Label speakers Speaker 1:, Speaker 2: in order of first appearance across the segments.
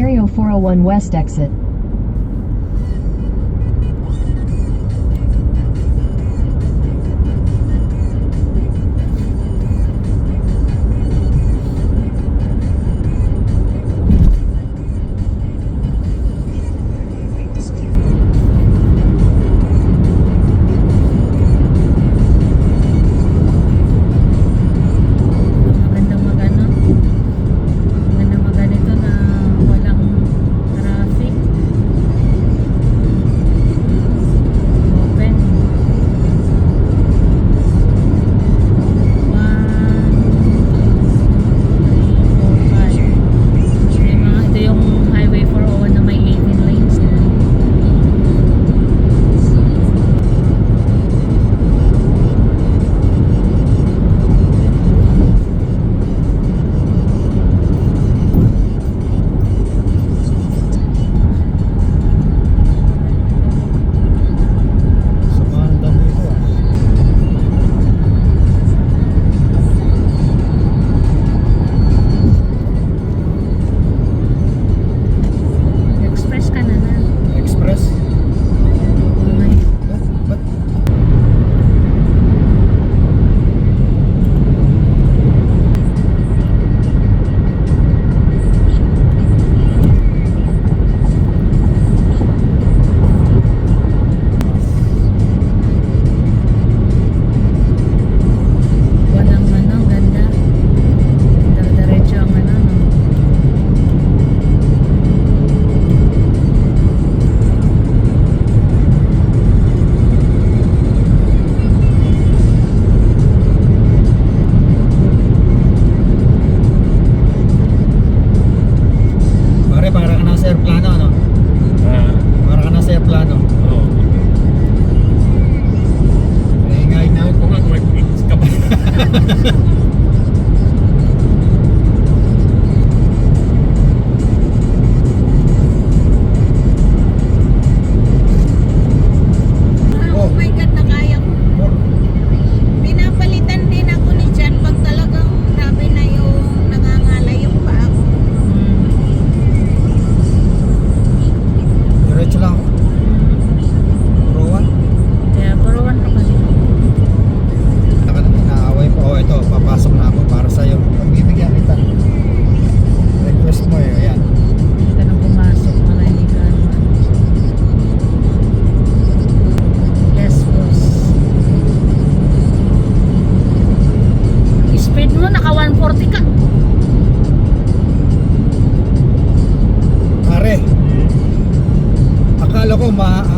Speaker 1: Ontario 401 West exit.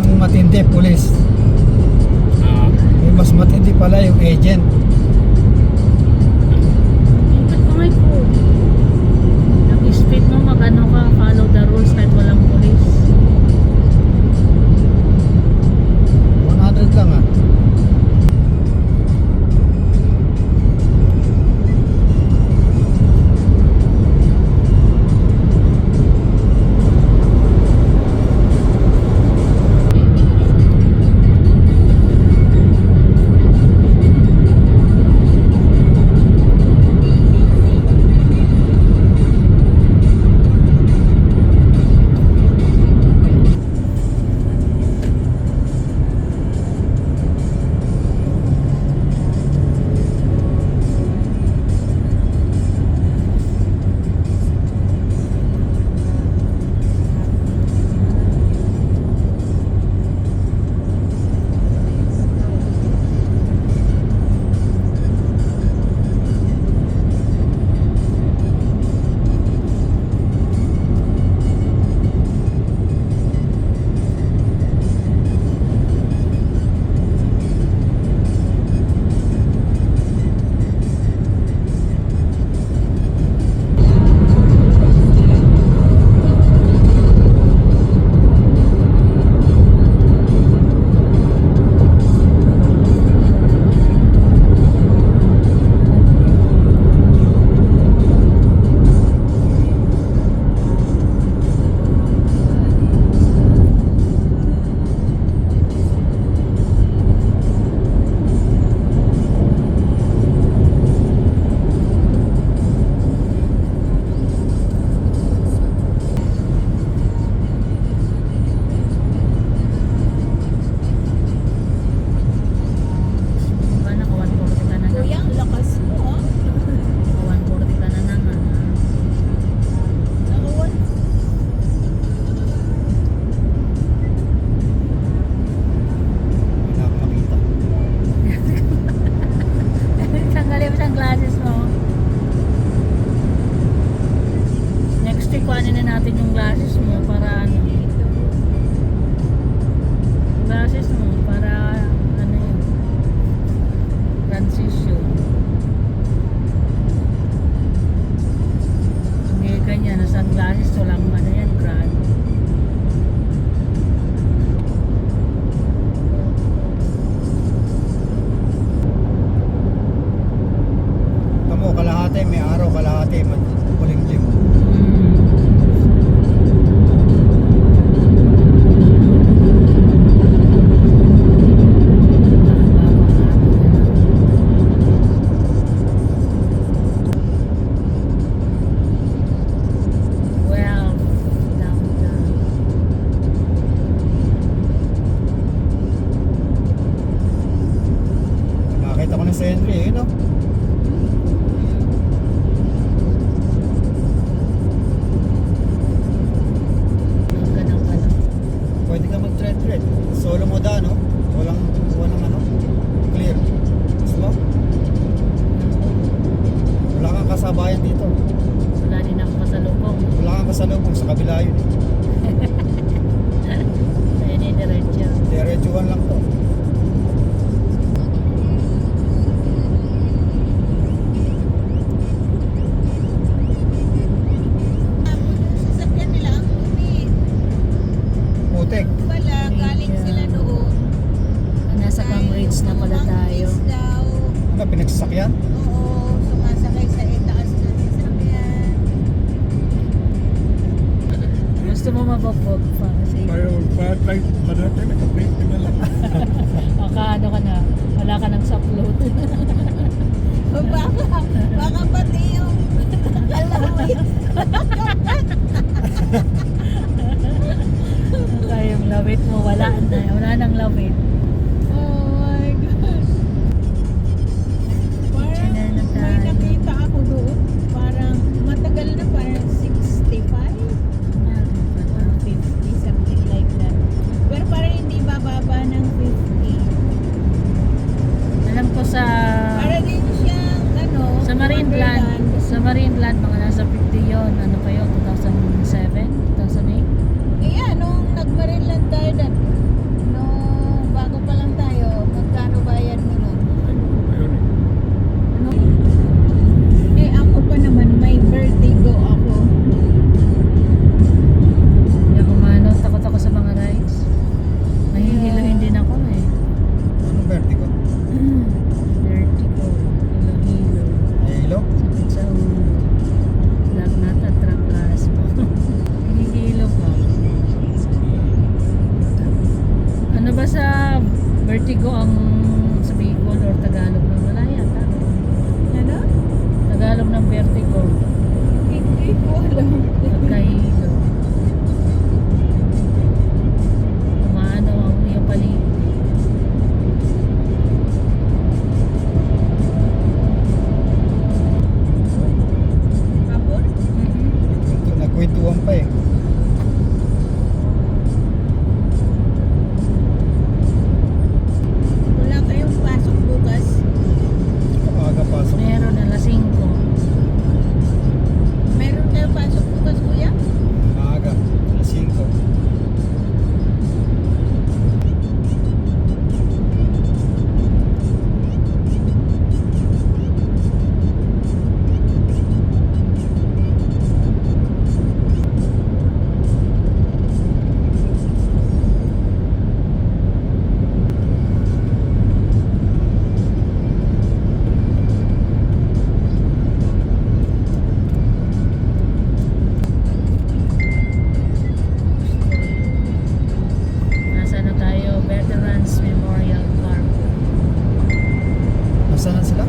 Speaker 2: Ang matindi, pulis. Mas matindi pala yung agent.
Speaker 3: Bakit po? Nag-speed mo, mag-ano ka, follow the rules kahit walang pulis.
Speaker 2: 100 lang ah. itim at kulimlim.
Speaker 3: Well, downtown.
Speaker 2: Nakita ko na sa entry eh, no?
Speaker 3: Ang ganang ano.
Speaker 2: Pwede ka mag-tread. Solo mo da, no? Walang ano? Clear. Gusto mo? Wala kang kasabayan dito.
Speaker 3: Wala din ako kasalubong.
Speaker 2: Wala kang kasalubong sa kabila yun eh.
Speaker 3: Kaya ni diretso.
Speaker 2: Diretsuhan lang to.
Speaker 4: Sasakyan nila ang umi.
Speaker 2: Putek.
Speaker 4: Wala, galing sila doon.
Speaker 3: Nasa Cam Ridge na pala tayo.
Speaker 4: Monkeys daw.
Speaker 2: Ano, pinagsasakyan?
Speaker 4: Oo, sumasakay sa itaas na sasakyan.
Speaker 3: Gusto mo mababog pa kasi
Speaker 5: Patay, parati naka-20 na lang.
Speaker 3: ano ka na, wala ka ng upload.
Speaker 4: Baka pati yung alawit.
Speaker 3: Kaya yung lawit mo, wala nang lawit.
Speaker 4: Oh my gosh. Parang
Speaker 3: Sinay na
Speaker 4: may
Speaker 3: tayo.
Speaker 4: nakita ako doon. Parang matagal na, parang 65. Or 50, something like that. Pero parang hindi bababa ng 50.
Speaker 3: Alam ko sa
Speaker 4: Para din siyang, ano,
Speaker 3: Marineland,
Speaker 4: Wonderland.
Speaker 3: sa Marineland mga nasa 50 yon. Ano pa yun? 2007? 2008?
Speaker 4: Kaya nung nag-Marineland tayo dati, nung bago pa lang tayo, magkano bayad mo nun?
Speaker 5: Ayun eh.
Speaker 4: Ano? Eh ako pa naman, may vertigo ako.
Speaker 3: Hindi ako manong takot ako sa mga rides. Nahihiluhin din ako eh.
Speaker 2: Anong vertigo?
Speaker 3: Vertigo, hilo-hilo,
Speaker 2: Hilo?
Speaker 3: sakit sa ulo, lagnat at trangkas mo. Hihilo ka. Ano ba sa vertigo ang sa Bicol or Tagalog ng Malaya?
Speaker 4: Ano?
Speaker 3: Tagalog ng vertigo,
Speaker 4: Hindi ko alam.
Speaker 3: pagkahilo. Umaano ang iyong paligid.
Speaker 4: Hapon?
Speaker 2: Nagkwentuhan pa eh.
Speaker 4: Wala kayong pasok bukas?
Speaker 2: Maaga pasok.
Speaker 3: Meron na lasing ko.
Speaker 4: Meron kayong pasok bukas, kuya?
Speaker 2: Maaga. Alas 5.
Speaker 3: Nasa ano tayo, Veterans Memorial Park.
Speaker 2: Nasaan na sila?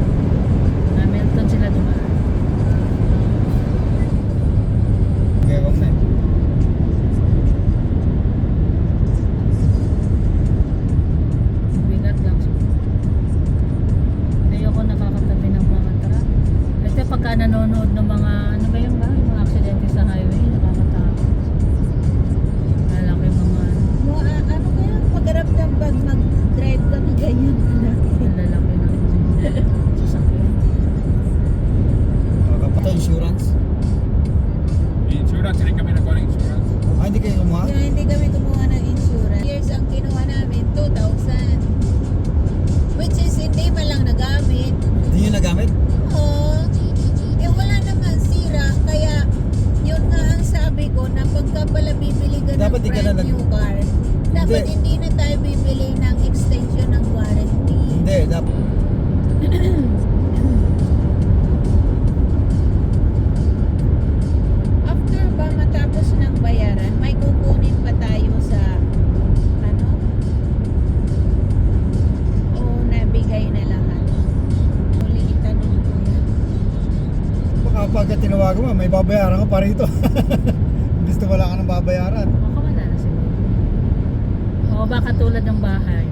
Speaker 3: Hamilton sila dumaan.
Speaker 2: Gawang na eh.
Speaker 3: Bigat lang. Ayoko nakakatabi ng mga truck. Ito pagka nanonood ng mga, ano ba yung mga aksidente sa highway, nakakatakot. Lalaki mga,
Speaker 4: Mo, ano kaya pagkaramdam pag mag-drive ka na ganyan kalaki?
Speaker 3: ang lalaki ng sasakyan.
Speaker 2: Kakapatay insurance.
Speaker 5: Insurance, hindi kami nagkaroon ng insurance.
Speaker 2: Ah, hindi kayo kumuha?
Speaker 4: Kaya hindi kami kumuha ng insurance. Years ang kinuha namin, 2,000. Which is hindi pa lang nagamit.
Speaker 2: Hindi nyo nagamit?
Speaker 4: Oo. Eh wala naman sira. Kaya yun nga ang sabi ko na pagka pala bibili ka
Speaker 2: Dapat
Speaker 4: ng
Speaker 2: di ka na
Speaker 4: brand new car, dapat hindi na tayo bibili ng extension ng warranty.
Speaker 2: pagka tinawagan mo, may babayaran ka pa rito. Gusto wala ka ng babayaran.
Speaker 3: Baka wala na siguro. O baka tulad ng bahay.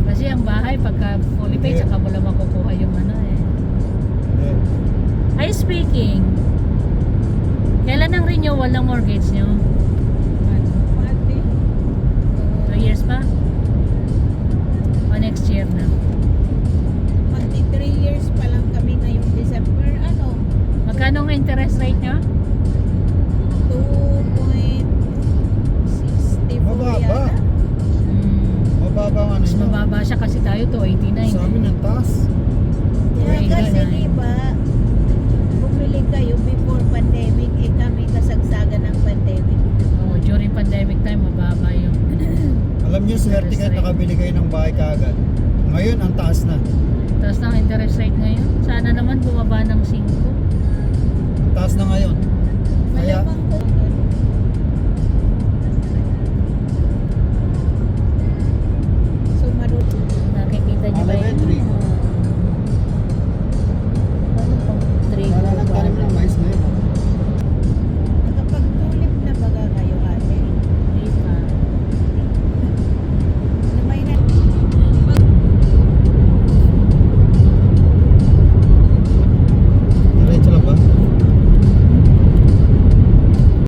Speaker 3: Kasi ang bahay, pagka fully paid,
Speaker 2: Hindi.
Speaker 3: saka mo lang makukuha yung ano eh.
Speaker 2: Hindi.
Speaker 3: Ay, speaking, kailan ang renewal ng mortgage nyo?
Speaker 4: Ano, pati.
Speaker 3: 2 years pa? O next year na?
Speaker 4: Magti 3 years pa lang kami ngayong December. Ano?
Speaker 3: Magkano ang interest rate nyo?
Speaker 4: 2.64
Speaker 2: Mababa.
Speaker 4: yata.
Speaker 2: Mababa ang ano
Speaker 3: Mas
Speaker 2: nyo.
Speaker 3: mababa siya kasi tayo, 289.
Speaker 2: Sa amin ang taas.
Speaker 4: Kaya kasi
Speaker 3: 289.
Speaker 4: diba, bumili kayo before pandemic, eh kami kasagsagan ng pandemic.
Speaker 3: Oh, during pandemic time, mababa yung
Speaker 2: Alam nyo, swerte kayo
Speaker 3: Interest rate.
Speaker 2: nakabili kayo ng bahay kaagad. Ngayon, ang taas na.
Speaker 3: taas ng interest rate ngayon. Sana naman bumaba ng 5.
Speaker 2: Ang taas na ngayon. Kaya,
Speaker 4: Malamang kung